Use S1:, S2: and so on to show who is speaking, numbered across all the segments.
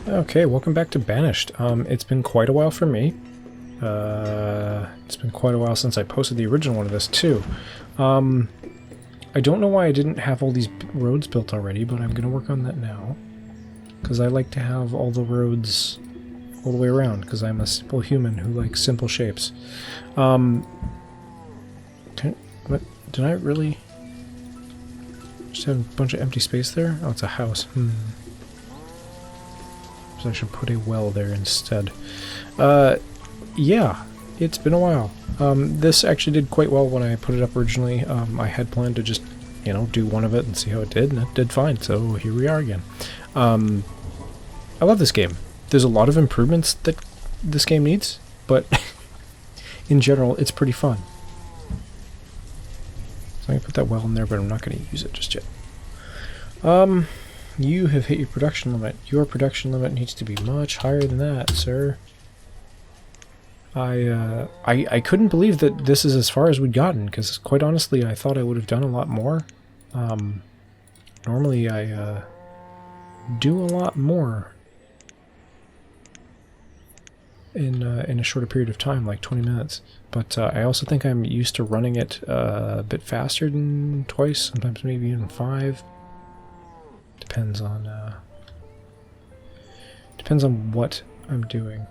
S1: Okay, welcome back to Banished. It's been quite a while for me. It's been quite a while since I posted the original one of this too. I don't know why I didn't have all these roads built already, but I'm gonna work on that now. Because I like to have all the roads all the way around, because I'm a simple human who likes simple shapes. What, did I really just have a bunch of empty space there? Oh, it's a house. So I should put a well there instead. Yeah, it's been a while. This actually did quite well when I put it up originally. I had planned to just, you know, do one of it and see how it did, and it did fine, so here we are again. I love this game. There's a lot of improvements that this game needs, but in general, it's pretty fun. So I'm going to put that well in there, but I'm not going to use it just yet. You have hit your production limit. Your production limit needs to be much higher than that, sir. I couldn't believe that this is as far as we'd gotten, because quite honestly, I thought I would have done a lot more. Normally I do a lot more in a shorter period of time, like 20 minutes. But I also think I'm used to running it a bit faster than twice, sometimes maybe even 5. Depends on what I'm doing.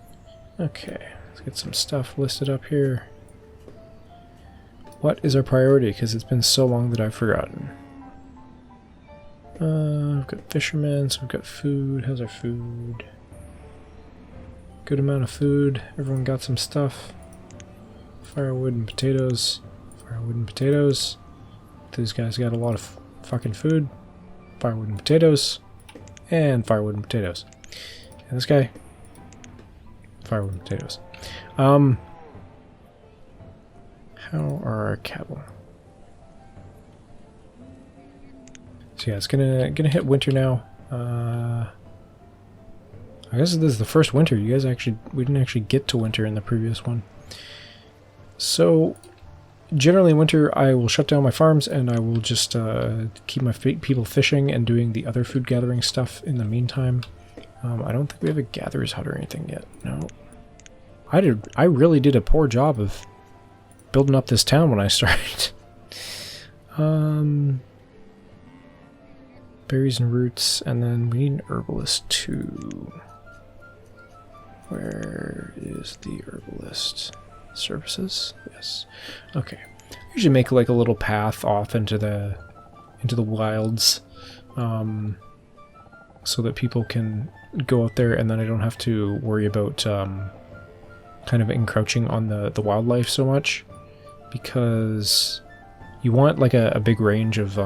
S1: Okay, let's get some stuff listed up here. What is our priority? Because it's been so long that I've forgotten. We've got fishermen, so we've got food. How's our food? Good amount of food. Everyone got some stuff. Firewood and potatoes. Firewood and potatoes. These guys got a lot of fucking food. Firewood and potatoes. And firewood and potatoes. And this guy. Firewood and potatoes. How are our cattle? So yeah, it's gonna hit winter now. I guess this is the first winter. We didn't actually get to winter in the previous one. So generally in winter I will shut down my farms and I will just keep my people fishing and doing the other food gathering stuff in the meantime. I don't think we have a gatherer's hut or anything yet. No. I really did a poor job of building up this town when I started. Berries and roots, and then we need an herbalist too. Where is the herbalist? Services? Yes. Okay. I usually make like a little path off into the wilds, so that people can go out there, and then I don't have to worry about kind of encroaching on the wildlife so much, because you want like a big range of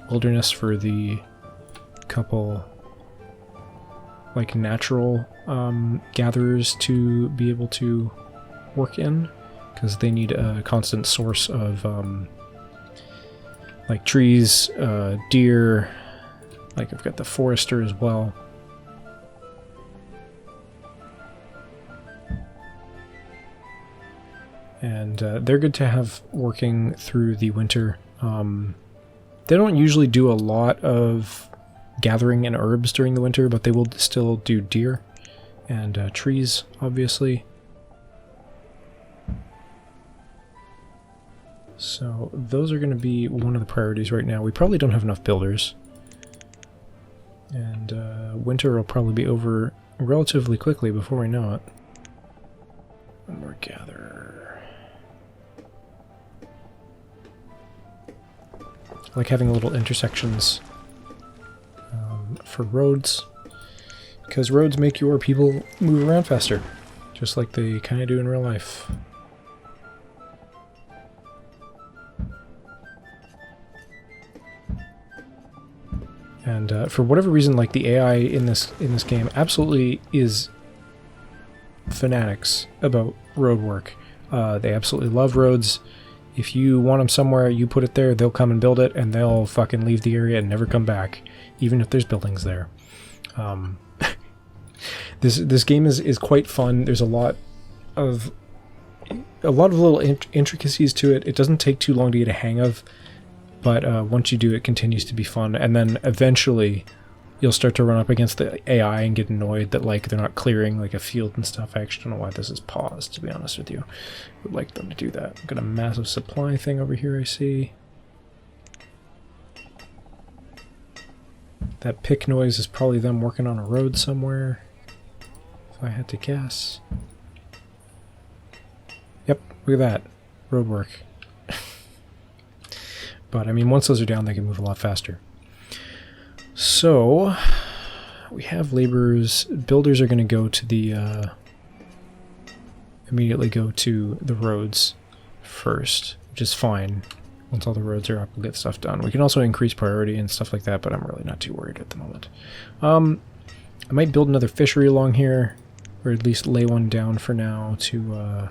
S1: wilderness for the couple like natural gatherers to be able to work in, because they need a constant source of like trees, deer. Like I've got the forester as well. And they're good to have working through the winter. They don't usually do a lot of gathering in herbs during the winter, but they will still do deer and trees, obviously. So those are going to be one of the priorities right now. We probably don't have enough builders. And winter will probably be over relatively quickly before we know it. One more gatherer. I like having little intersections for roads, because roads make your people move around faster, just like they kind of do in real life. And for whatever reason, like the AI in this game absolutely is fanatics about road work. They absolutely love roads. If you want them somewhere, you put it there, they'll come and build it, and they'll fucking leave the area and never come back, even if there's buildings there. This game is quite fun. There's a lot of little intricacies to it. It doesn't take too long to get a hang of, but once you do, it continues to be fun. And then eventually, you'll start to run up against the AI and get annoyed that like they're not clearing like a field and stuff. I actually don't know why this is paused, to be honest with you. I would like them to do that. I've got a massive supply thing over here, I see. That pick noise is probably them working on a road somewhere, if I had to guess. Yep, look at that. Road work. But, I mean, once those are down, they can move a lot faster. So, we have laborers. Builders are going to go to the, immediately go to the roads first, which is fine. Once all the roads are up, we'll get stuff done. We can also increase priority and stuff like that, but I'm really not too worried at the moment. I might build another fishery along here, or at least lay one down for now to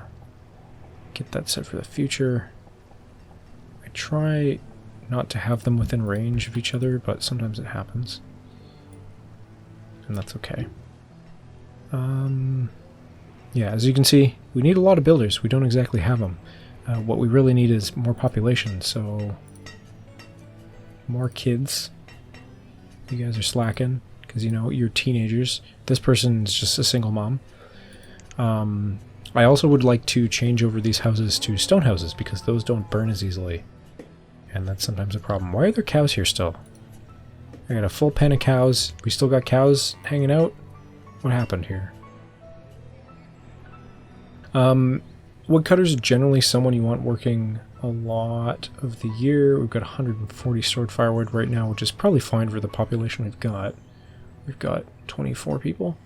S1: get that set for the future. I try not to have them within range of each other, but sometimes it happens. And that's okay. Yeah, as you can see, we need a lot of builders. We don't exactly have them. What we really need is more population, so more kids. You guys are slacking, because you know, you're teenagers. This person's just a single mom. I also would like to change over these houses to stone houses, because those don't burn as easily. And that's sometimes a problem. Why are there cows here still? I got a full pen of cows. We still got cows hanging out? What happened here? Woodcutters are generally someone you want working a lot of the year. We've got 140 stored firewood right now, which is probably fine for the population we've got. We've got 24 people.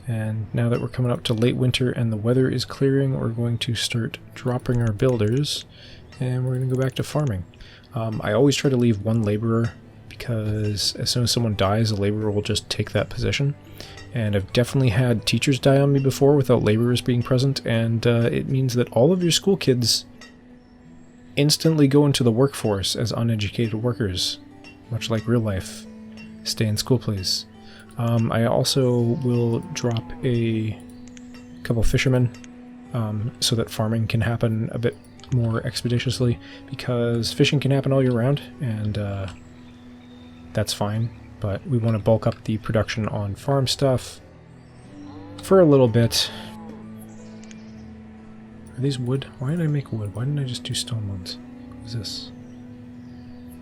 S1: And now that we're coming up to late winter and the weather is clearing, we're going to start dropping our builders, and we're going to go back to farming. I always try to leave one laborer, because as soon as someone dies, a laborer will just take that position. And I've definitely had teachers die on me before without laborers being present, and it means that all of your school kids instantly go into the workforce as uneducated workers, much like real life. Stay in school, please. I also will drop a couple fishermen so that farming can happen a bit more expeditiously, because fishing can happen all year round, and that's fine. But we want to bulk up the production on farm stuff for a little bit. Are these wood? Why did I make wood? Why didn't I just do stone ones? What is this?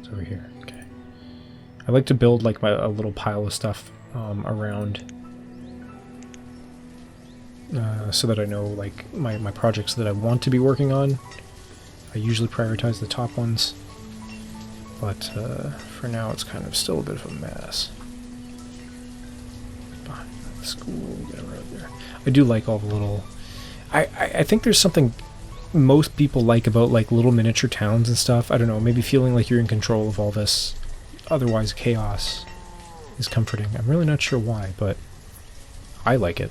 S1: It's over here. Okay. I like to build like a little pile of stuff around so that I know like my projects that I want to be working on. I usually prioritize the top ones. But for now, it's kind of still a bit of a mess. Behind the school, we got a road there. I do like all the little... I think there's something most people like about like little miniature towns and stuff. I don't know, maybe feeling like you're in control of all this otherwise chaos is comforting. I'm really not sure why, but I like it.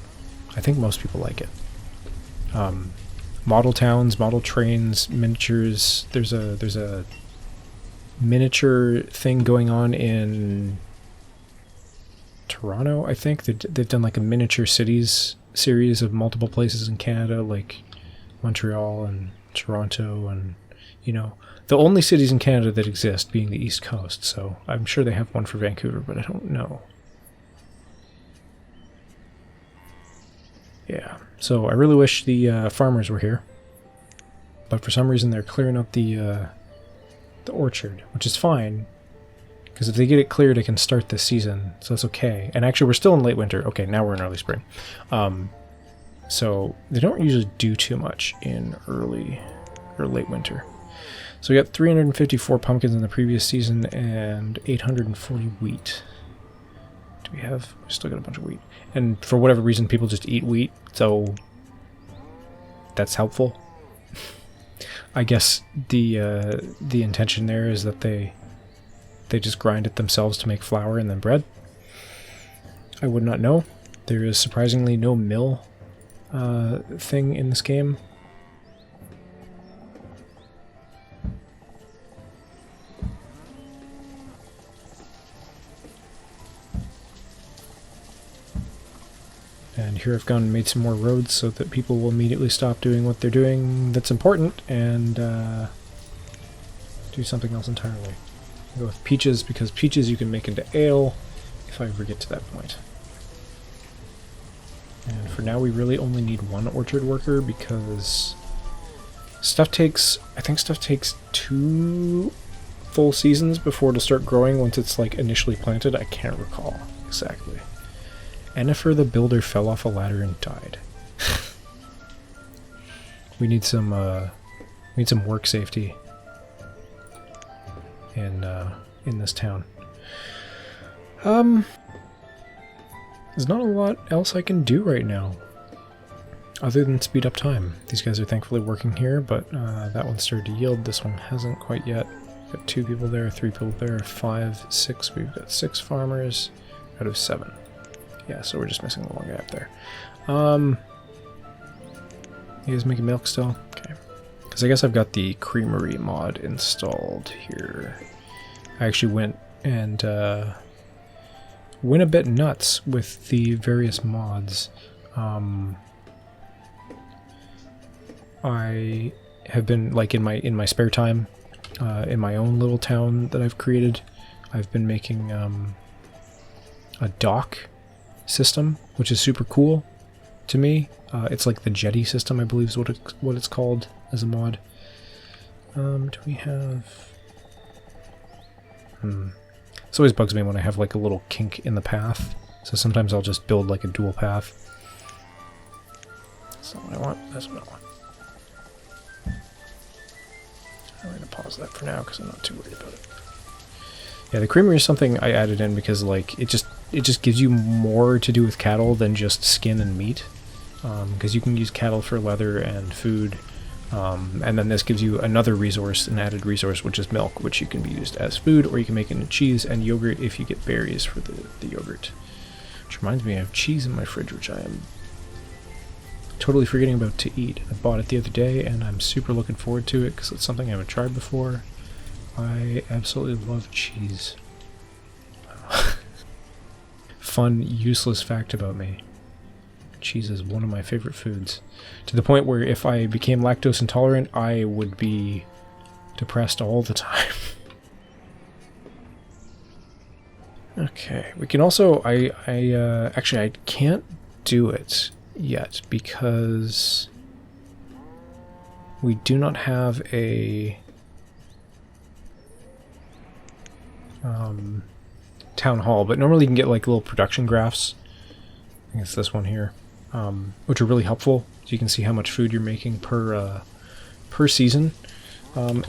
S1: I think most people like it. Model towns, model trains, miniatures. There's a miniature thing going on in Toronto, I think. They've done like a miniature cities series of multiple places in Canada, like Montreal and Toronto, and you know, the only cities in Canada that exist being the East Coast, so I'm sure they have one for Vancouver, but I don't know. Yeah, so I really wish the farmers were here, but for some reason they're clearing up the orchard, which is fine, because if they get it cleared, I can start this season, so that's okay. And actually, we're still in late winter. Okay, now we're in early spring. So they don't usually do too much in early or late winter. So we got 354 pumpkins in the previous season and 840 wheat. Do we have... we still got a bunch of wheat. And for whatever reason, people just eat wheat, so that's helpful. I guess the intention there is that they just grind it themselves to make flour and then bread. I would not know. There is surprisingly no mill thing in this game. And here I've gone and made some more roads so that people will immediately stop doing what they're doing that's important and do something else entirely. I'll go with peaches because peaches you can make into ale if I ever get to that point. And for now we really only need one orchard worker because stuff takes, I think stuff takes 2 full seasons before it'll start growing once it's like initially planted. I can't recall exactly. Ennifer the builder fell off a ladder and died. We need some work safety in this town. There's not a lot else I can do right now other than speed up time. These guys are thankfully working here, but that one started to yield. This one hasn't quite yet. Got 2 people there, 3 people there, 5, 6. We've got 6 farmers out of 7. Yeah, so we're just missing the one guy up there. You guys making milk still? Okay. Because I guess I've got the creamery mod installed here. I actually went and went a bit nuts with the various mods. I have been, like, in my spare time, in my own little town that I've created, I've been making a dock system, which is super cool to me. It's like the jetty system, I believe is what it's called as a mod. Do we have... This always bugs me when I have like a little kink in the path, so sometimes I'll just build like a dual path. That's not what I want, that's what I want. I'm going to pause that for now because I'm not too worried about it. Yeah, the creamery is something I added in because like it just gives you more to do with cattle than just skin and meat. Because you can use cattle for leather and food, and then this gives you another resource, an added resource, which is milk, which you can be used as food, or you can make it into cheese and yogurt if you get berries for the yogurt. Which reminds me, I have cheese in my fridge, which I am totally forgetting about to eat. I bought it the other day, and I'm super looking forward to it, because it's something I haven't tried before. I absolutely love cheese. Fun, useless fact about me. Cheese is one of my favorite foods. To the point where if I became lactose intolerant, I would be depressed all the time. Okay, we can also... actually, I can't do it yet because we do not have a town hall, but normally you can get like little production graphs. I think it's this one here. Which are really helpful, so you can see how much food you're making per season.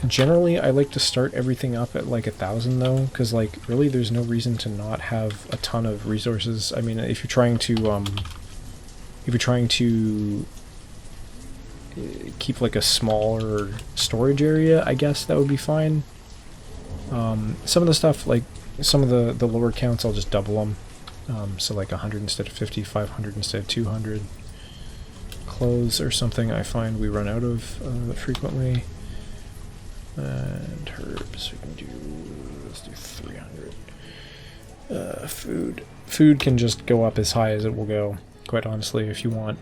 S1: Generally, I like to start everything up at like 1,000 though, because like really, there's no reason to not have a ton of resources. I mean, if you're trying to keep like a smaller storage area, I guess that would be fine. Some of the stuff, like some of the lower counts, I'll just double them. So like 100 instead of 50, 500 instead of 200. Clothes or something I find we run out of frequently. And herbs, we can do, let's do 300. Food can just go up as high as it will go, quite honestly, if you want.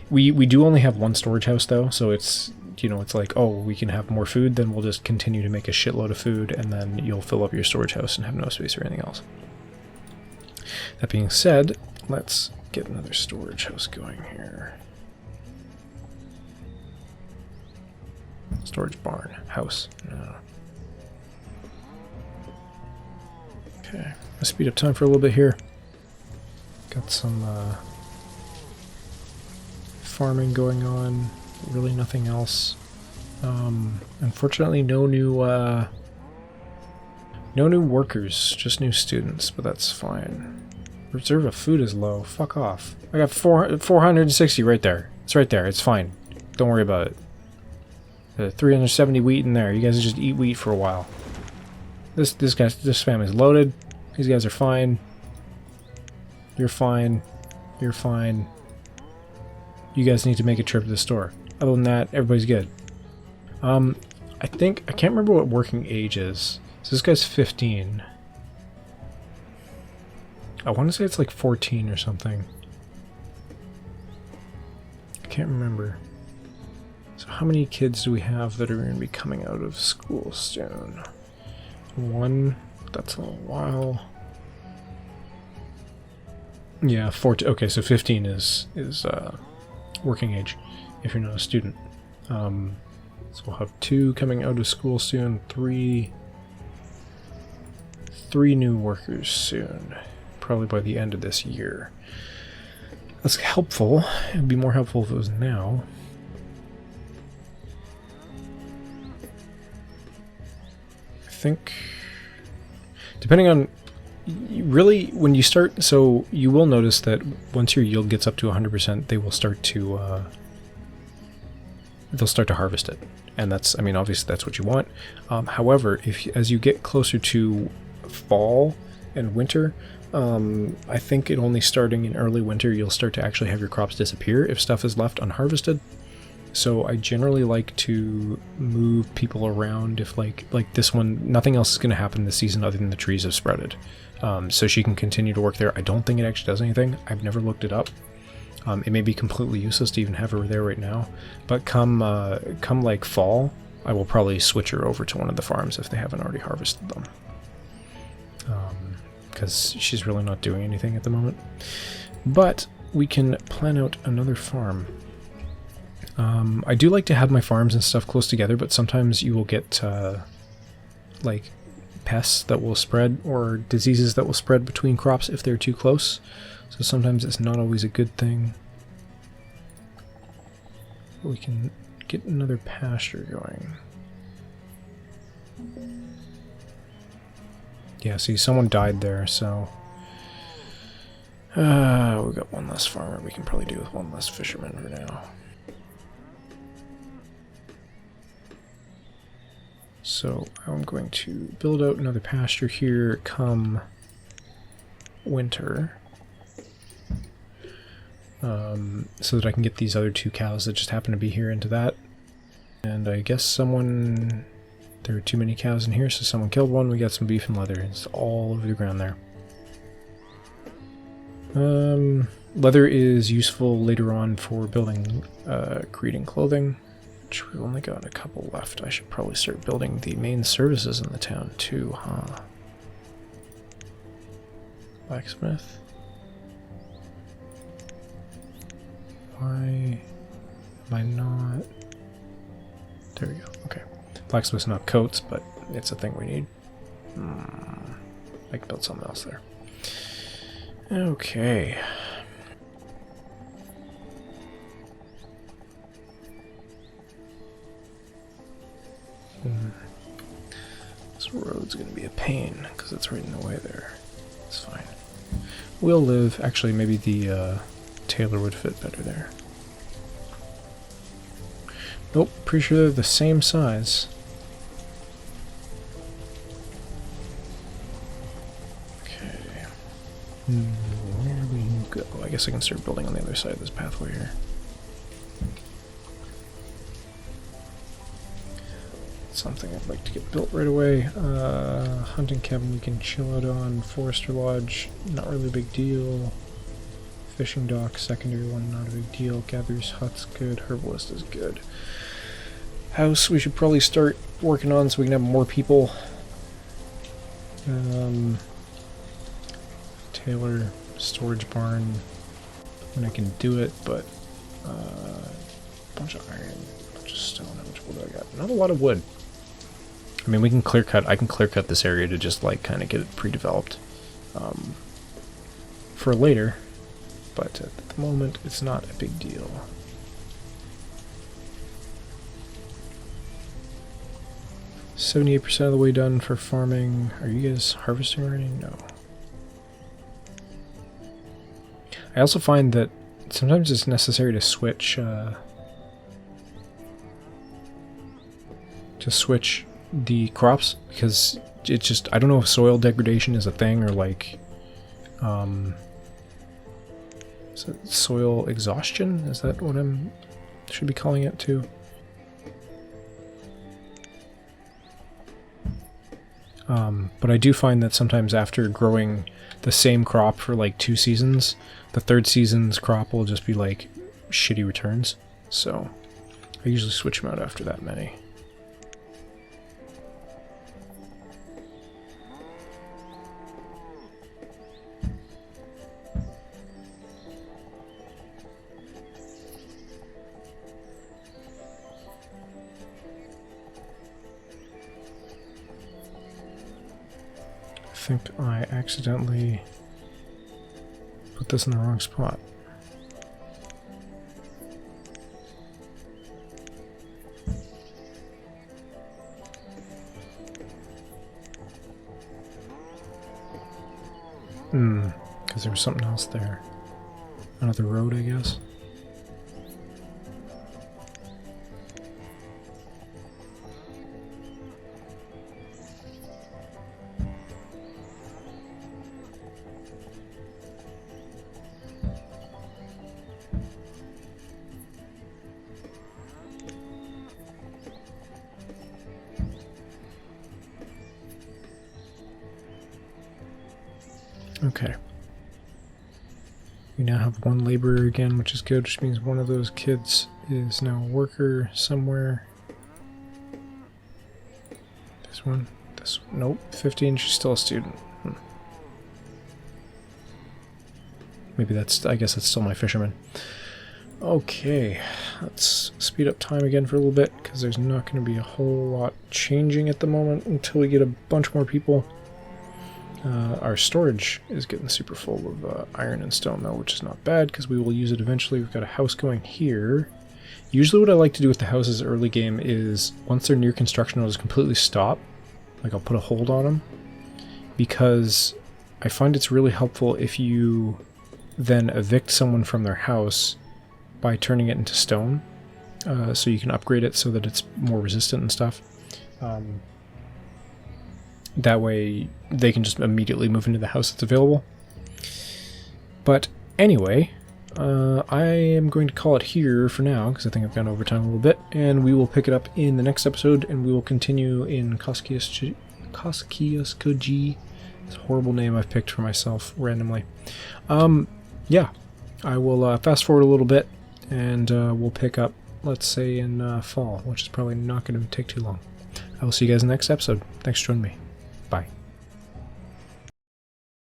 S1: We do only have one storage house though, so it's, you know, it's like, oh, we can have more food, then we'll just continue to make a shitload of food, and then you'll fill up your storage house and have no space for anything else. That being said, let's get another storage house going here. Storage barn. House. No. Okay. Let's speed up time for a little bit here. Got some farming going on. Really nothing else. Unfortunately, no new workers, just new students, but that's fine. Reserve of food is low. Fuck off. I got 460 right there. It's right there. It's fine. Don't worry about it. 370 wheat in there. You guys just eat wheat for a while. This family's loaded. These guys are fine. You're fine. You're fine. You guys need to make a trip to the store. Other than that, everybody's good. I can't remember what working age is. So this guy's 15. I want to say it's like 14 or something. I can't remember. So how many kids do we have that are going to be coming out of school soon? 1. That's a little while. Yeah, 14. Okay, so 15 is working age if you're not a student. So we'll have 2 coming out of school soon, 3 new workers soon, probably by the end of this year. That's helpful. It would be more helpful if it was now. I think, depending on, really, when you start, so you will notice that once your yield gets up to 100%, they will start to, they'll start to harvest it. And that's, I mean, obviously that's what you want. However, as you get closer to fall and winter, I think it only starting in early winter, you'll start to actually have your crops disappear if stuff is left unharvested. So I generally like to move people around if like this one, nothing else is going to happen this season other than the trees have sprouted. So she can continue to work there. I don't think it actually does anything. I've never looked it up. It may be completely useless to even have her there right now, but come like fall, I will probably switch her over to one of the farms if they haven't already harvested them. Because she's really not doing anything at the moment. But we can plan out another farm. I do like to have my farms and stuff close together, but sometimes you will get like pests that will spread or diseases that will spread between crops if they're too close. So sometimes it's not always a good thing. We can get another pasture going. Yeah, see, someone died there, so... we got one less farmer. We can probably do with one less fisherman for now. So I'm going to build out another pasture here come winter. So that I can get these other 2 cows that just happen to be here into that. And I guess someone... There are too many cows in here, so someone killed one. We got some beef and leather. It's all over the ground there. Leather is useful later on for building, creating clothing, which we've only got a couple left. I should probably start building the main services in the town too, huh? Blacksmith. Why am I not? There we go. Okay. Blacksmith's not coats, but it's a thing we need. I can build something else there. Okay. This road's going to be a pain, because it's right in the way there. It's fine. We'll live. Actually, maybe the tailor would fit better there. Nope, pretty sure they're the same size. Okay. Where do we go? I guess I can start building on the other side of this pathway here. Something I'd like to get built right away. Hunting cabin we can chill out on. Forester lodge, not really a big deal. Fishing dock, secondary one, not a big deal. Gatherer's hut's good. Herbalist is good. House we should probably start working on so we can have more people. Tailor, storage barn, when I can do it, but bunch of iron, bunch of stone. How much wood do I got? Not a lot of wood. I mean, we can clear cut. I can clear cut this area to just like kind of get it pre-developed for later, but at the moment it's not a big deal. %78% of the way done for farming. Are you guys harvesting already? No. I also find that sometimes it's necessary to switch the crops, because it's just, I don't know if soil degradation is a thing or like is it soil exhaustion? Is that what should be calling it too? But I do find that sometimes after growing the same crop for like 2 seasons, the 3rd season's crop will just be like shitty returns. So I usually switch them out after that many. think I accidentally put this in the wrong spot. Because there was something else there. Another road, I guess. Okay. We now have one laborer again, which is good, which means one of those kids is now a worker somewhere. This one? This one? Nope. 15, she's still a student. Maybe that's, I guess that's still my fisherman. Okay, let's speed up time again for a little bit, because there's not going to be a whole lot changing at the moment until we get a bunch more people. Our storage is getting super full of iron and stone though, which is not bad because we will use it eventually. We've got a house going here. Usually what I like to do with the houses early game is once they're near construction, I'll just completely stop. Like I'll put a hold on them, because I find it's really helpful if you then evict someone from their house by turning it into stone, so you can upgrade it so that it's more resistant and stuff. That way they can just immediately move into the house that's available. But anyway, I am going to call it here for now, because I think I've gone over time a little bit, and we will pick it up in the next episode, and we will continue in Koskiaskoji. It's a horrible name I've picked for myself randomly. Yeah, I will fast forward a little bit, and we'll pick up, let's say, in fall, which is probably not going to take too long. I will see you guys in the next episode. Thanks for joining me. Bye.